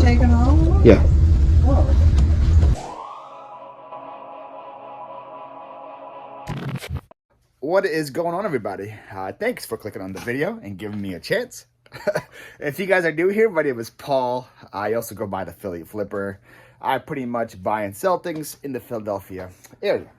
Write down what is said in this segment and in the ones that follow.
taking home? Yeah. What is going on, everybody? Thanks for clicking on the video and giving me a chance. If you guys are new here, my name is Paul. I also go by the Philly Flipper. I pretty much buy and sell things in the Philadelphia area.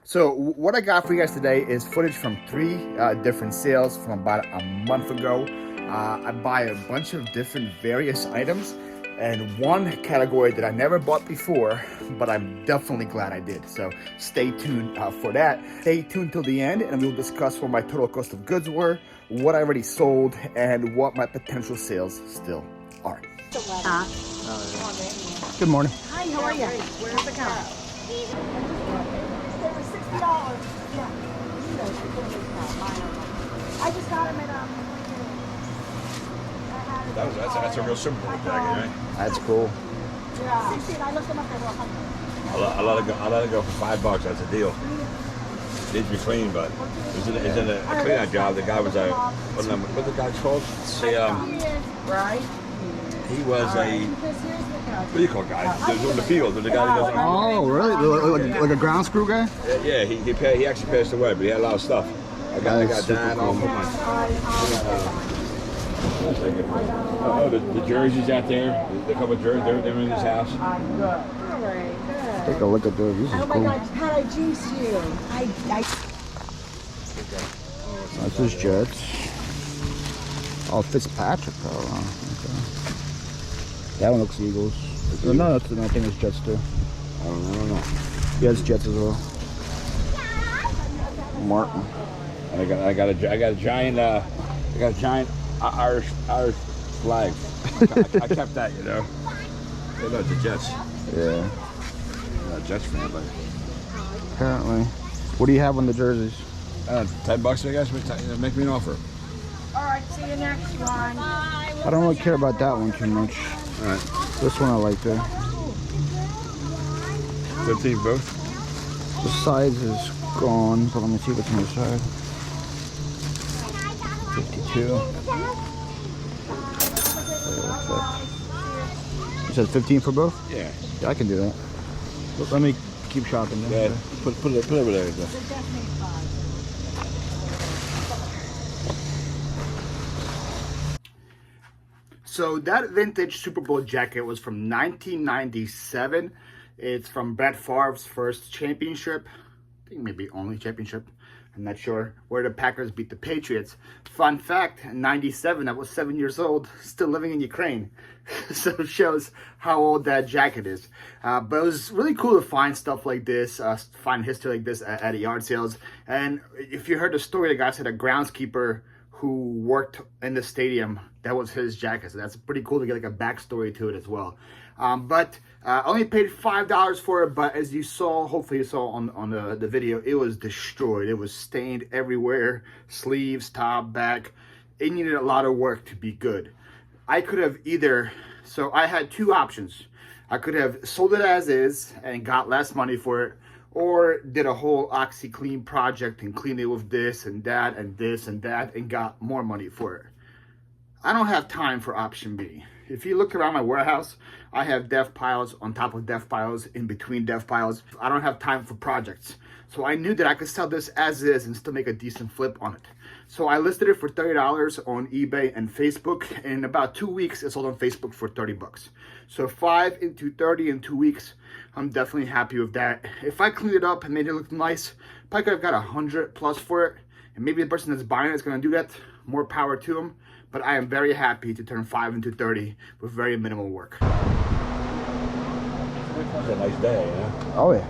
So what I got for you guys today is footage from 3 different sales from about a month ago. I buy a bunch of different various items, and one category that I never bought before, but I'm definitely glad I did. So stay tuned for that. Stay tuned till the end, and we'll discuss what my total cost of goods were, what I already sold, and what my potential sales still are. Good morning. Hi, how are you? Where's the car? They were $60. Yeah. I just got them at That's a real simple jacket, right? That's cool. Yeah. 60, I looked them up, they were 100. I let it go for $5. That's a deal. Needs to be clean, but it was in a clean out job. The guy was what the guy's called? Right. He was a, what do you call guy? There's on the field. There's a guy that does it. Oh, really? Like a ground screw guy? Yeah, he actually passed away, but he had a lot of stuff. I got that all for the jerseys out there. The couple of jerseys, they're in his house. Take a look at those. This is Oh my cool. God, how did I juice you? That's his Jets. Oh, Fitzpatrick. Oh, okay. That one looks Eagles. No, I think it's Jets too. I don't know. Yeah, it's Jets as well. Martin. And I got a giant Irish flag. I kept that, you know. They love the Jets. Yeah. I'm not a Jets fan, but Apparently. What do you have on the jerseys? $10, I guess. Make me an offer. All right, see you next one. I don't really care about that one too much. All right. This one I like there. 15 both. The size is gone, but let me see what's on the side. 52. You said 15 for both? Yeah. Yeah, I can do that. Let me keep shopping then. Yeah. Put it over there. So that vintage Super Bowl jacket was from 1997. It's from Brett Favre's first championship. I think maybe only championship. I'm not sure. Where the Packers beat the Patriots. Fun fact, in 97, I was 7 years old, still living in Ukraine. So it shows how old that jacket is. But it was really cool to find stuff like this, find history like this at yard sales. And if you heard the story, the guy said a groundskeeper who worked in the stadium, that was his jacket. So that's pretty cool to get like a backstory to it as well. But only paid $5 for it, but as you saw, hopefully you saw on the video, it was destroyed. It was stained everywhere, sleeves, top, back. It needed a lot of work to be good. I could have so I had 2 options. I could have sold it as is and got less money for it, or did a whole OxyClean project and cleaned it with this and that and this and that and got more money for it. I don't have time for option B. If you look around my warehouse, I have dev piles on top of dev piles, in between dev piles. I don't have time for projects. So I knew that I could sell this as is and still make a decent flip on it. So I listed it for $30 on eBay and Facebook. And in about 2 weeks, it sold on Facebook for 30 bucks. So 5 into 30 in 2 weeks. I'm definitely happy with that. If I cleaned it up and made it look nice, probably could have got 100 plus for it. And maybe the person that's buying it is going to do that. More power to them. But I am very happy to turn 5 into 30 with very minimal work. It's a nice day, yeah. Oh yeah.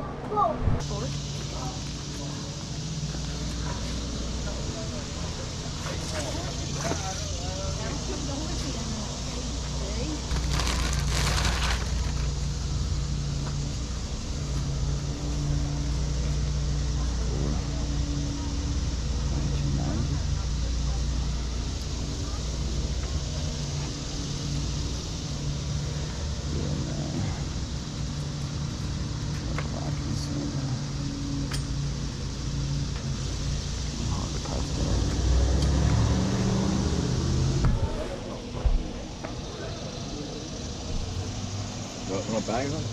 Want a bag of them?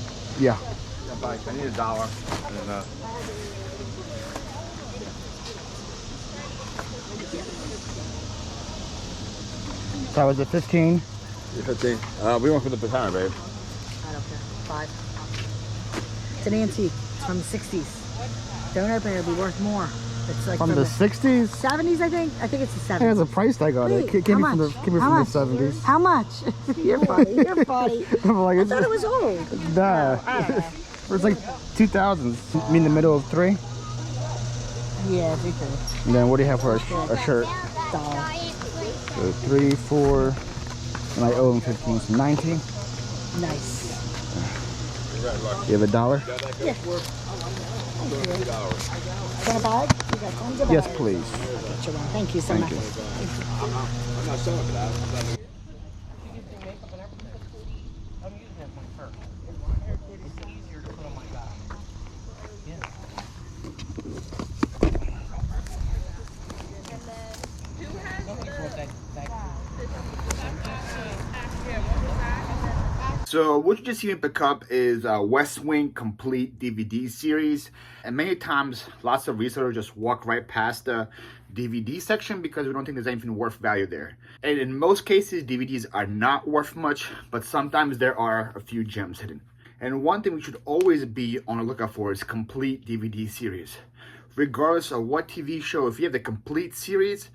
Yeah. Yeah, bag. I need $1. And then, So was it 15? 15. We went for the pattern, babe. I don't care. 5. It's an antique. It's from the 60s. Don't open it. It'll be worth more. It's like From the 60s? 70s, I think. I think it's the 70s. It has a price tag on it. Wait, Came how from the, much? came How from much? the 70s. How much? You're funny. You're funny. I'm like, I it's thought it was old. nah. It's like 2000s. You mean the middle of 3? Yeah, me too. And then what do you have for a shirt? $1. So 3, 4, and I owe him 15, so 19. Nice. You have $1? Yeah. Want a bag? You got tons of Yes, bags. please. Get you one. Thank you so Thank much. you. I'm not selling for that. So what you just seen me pick up is a West Wing complete DVD series, and many times lots of resellers just walk right past the DVD section because we don't think there's anything worth value there. And in most cases, DVDs are not worth much, but sometimes there are a few gems hidden. And one thing we should always be on the lookout for is complete DVD series. Regardless of what TV show, if you have the complete series,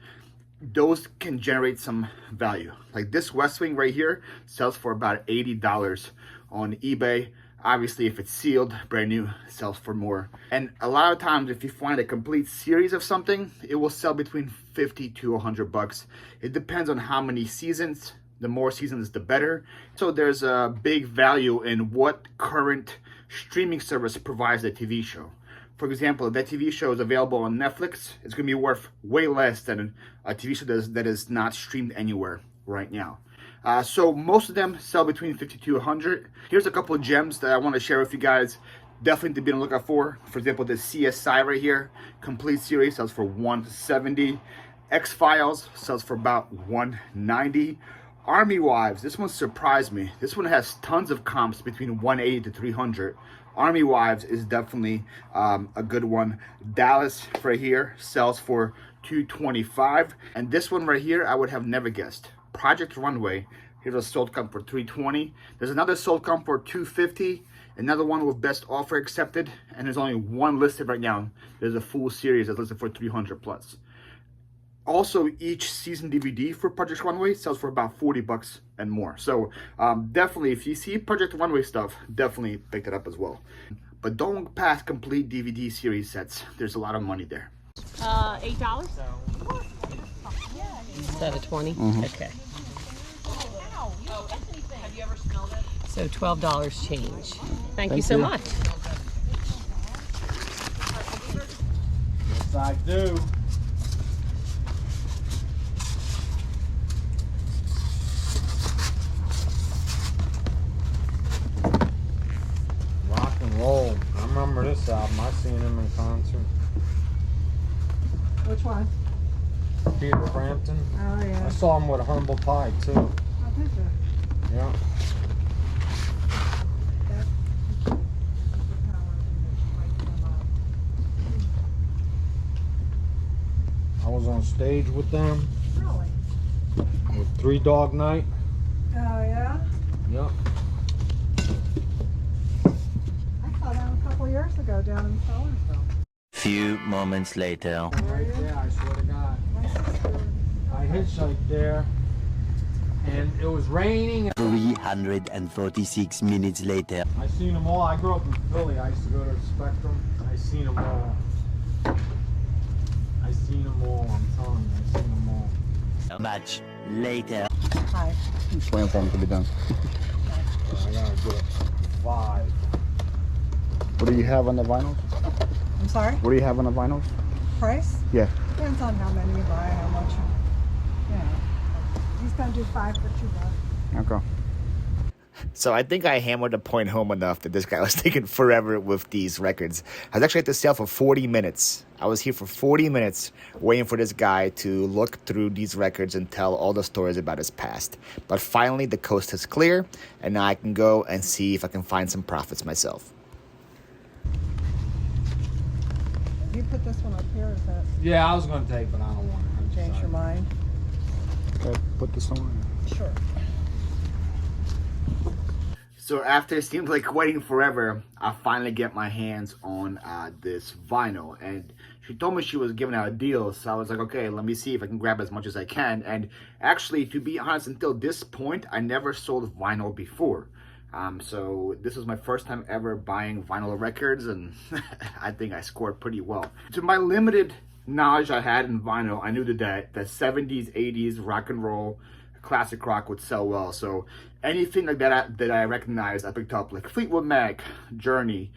those can generate some value. Like this West Wing right here sells for about $80 on eBay. Obviously, if it's sealed, brand new, it sells for more. And a lot of times, if you find a complete series of something, it will sell between 50 to 100 bucks. It depends on how many seasons. The more seasons, the better. So there's a big value in what current streaming service provides the TV show. For example, if that TV show is available on Netflix, it's going to be worth way less than a TV show that is not streamed anywhere right now. So most of them sell between 50 to 100. Here's a couple of gems that I want to share with you guys. Definitely to be on the lookout for. For example, this CSI right here, complete series, sells for $170. X-Files sells for about $190. Army Wives, this one surprised me. This one has tons of comps between 180 to 300. Army Wives is definitely a good one. Dallas right here sells for $225. And this one right here, I would have never guessed. Project Runway, here's a sold comp for $320. There's another sold comp for $250. Another one with best offer accepted. And there's only one listed right now. There's a full series that's listed for $300 plus. Also, each season DVD for Project Runway sells for about 40 bucks and more. So definitely, if you see Project Runway stuff, definitely pick it up as well. But don't look past complete DVD series sets. There's a lot of money there. $8. Is that a 20? Mm-hmm. Okay. So $12 change. Thank you so much. Yes, I do. Rock and roll. I remember this album. I seen him in concert. Which one? Peter Frampton. Oh, yeah. I saw him with Humble Pie too. Oh, did you? Yeah. I was on stage with them Really? with Three Dog Night. Oh, yeah? Yep. I saw them a couple years ago down in Sellersville. Few moments later. Right there, I swear to God. I hitchhiked there, and it was raining. 346 minutes later. I seen them all. I grew up in Philly. I used to go to the Spectrum. I seen them all. I seen them all. I'm telling you, I seen them all. Much later. Hi. Just waiting for them to be done. I got a good 5. What do you have on the vinyls? I'm sorry? What do you have on the vinyls? Price? Yeah. Depends on how many you buy, how much. Yeah. He's gonna do 5 for $2. Okay. So I think I hammered the point home enough that this guy was taking forever with these records. I was actually at the sale for 40 minutes. I was here for 40 minutes waiting for this guy to look through these records and tell all the stories about his past. But finally, the coast is clear, and now I can go and see if I can find some profits myself. You put this one up here, is that Yeah, I was going to take, but I don't want it. change your mind? Okay, put this on. Sure. So after it seemed like waiting forever, I finally get my hands on this vinyl. And she told me she was giving out a deal. So I was like, okay, let me see if I can grab as much as I can. And actually, to be honest, until this point, I never sold vinyl before. So this was my first time ever buying vinyl records. And I think I scored pretty well. To my limited knowledge I had in vinyl, I knew that the 70s, 80s rock and roll, classic rock would sell well. So anything like that I recognized, I picked up, like Fleetwood Mac, Journey,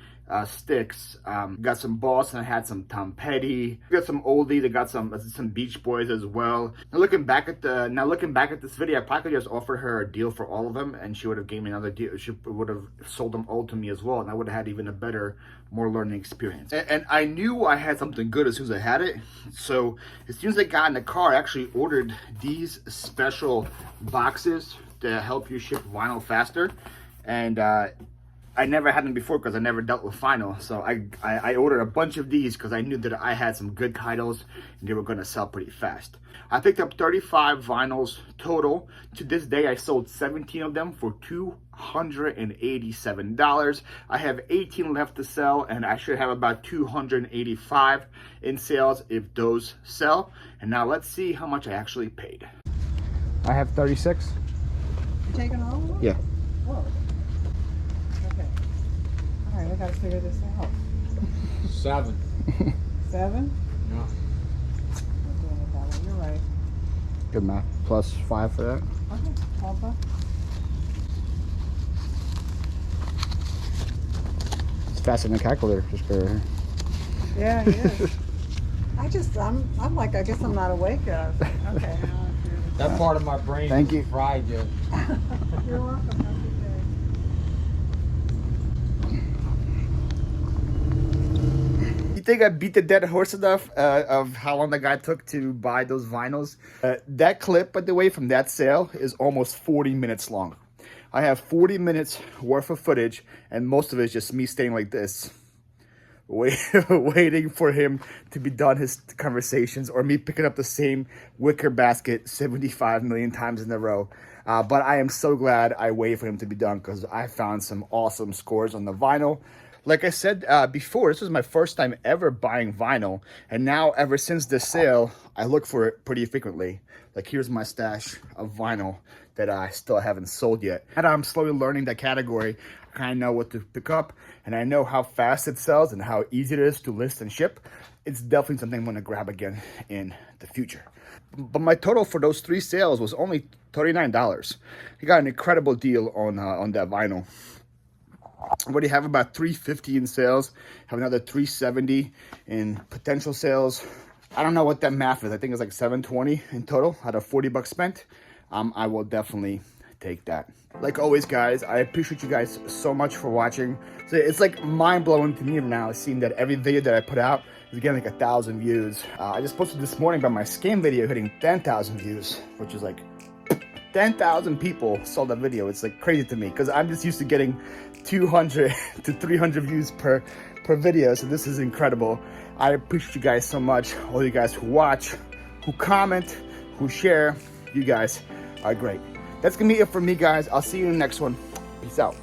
Styx, got some Boston, I had some Tom Petty, got some oldies, I got some Beach Boys as well. Now looking back at this video, I probably could just offer her a deal for all of them, and she would have gave me another deal. She would have sold them all to me as well, and I would have had even a better, more learning experience. And I knew I had something good as soon as I had it. So as soon as I got in the car, I actually ordered these special boxes to help you ship vinyl faster. And I never had them before because I never dealt with vinyl. So I ordered a bunch of these because I knew that I had some good titles and they were going to sell pretty fast. I picked up 35 vinyls total. To this day, I sold 17 of them for $287. I have 18 left to sell, and I should have about 285 in sales if those sell. And now let's see how much I actually paid. I have 36. You taking all of them? Yeah. Whoa. Okay. All right, I gotta figure this out. 7. 7? Yeah. I'm doing it that way. You're right. Good math. Plus 5 for that. Okay, $12. It's faster than a calculator. Just go right here. Yeah, he is. I'm like, I guess I'm not awake yet. Okay. That part of my brain Thank is you. fried yet. You're welcome. Have a good day. You think I beat the dead horse enough of how long the guy took to buy those vinyls? That clip, by the way, from that sale is almost 40 minutes long. I have 40 minutes worth of footage, and most of it is just me staying like this, waiting for him to be done his conversations, or me picking up the same wicker basket 75 million times in a row. But I am so glad I waited for him to be done because I found some awesome scores on the vinyl. Like I said before, this was my first time ever buying vinyl, and now ever since this sale, I look for it pretty frequently. Like, here's my stash of vinyl that I still haven't sold yet. And I'm slowly learning that category. I kind of know what to pick up, and I know how fast it sells and how easy it is to list and ship. It's definitely something I'm going to grab again in the future. But my total for those 3 sales was only $39. I got an incredible deal on that vinyl. I already have about $350 in sales, have another $370 in potential sales. I don't know what that math is. I think it's like $720 in total out of $40 spent. I will definitely take that. Like always, guys, I appreciate you guys so much for watching. So it's like mind-blowing to me now seeing that every video that I put out is getting like 1,000 views. I just posted this morning about my scam video hitting 10,000 views, which is like 10,000 people saw that video. It's like crazy to me because I'm just used to getting 200 to 300 views per video. So this is incredible. I appreciate you guys so much. All you guys who watch, who comment, who share, you guys are great. That's gonna be it for me, guys. I'll see you in the next one. Peace out.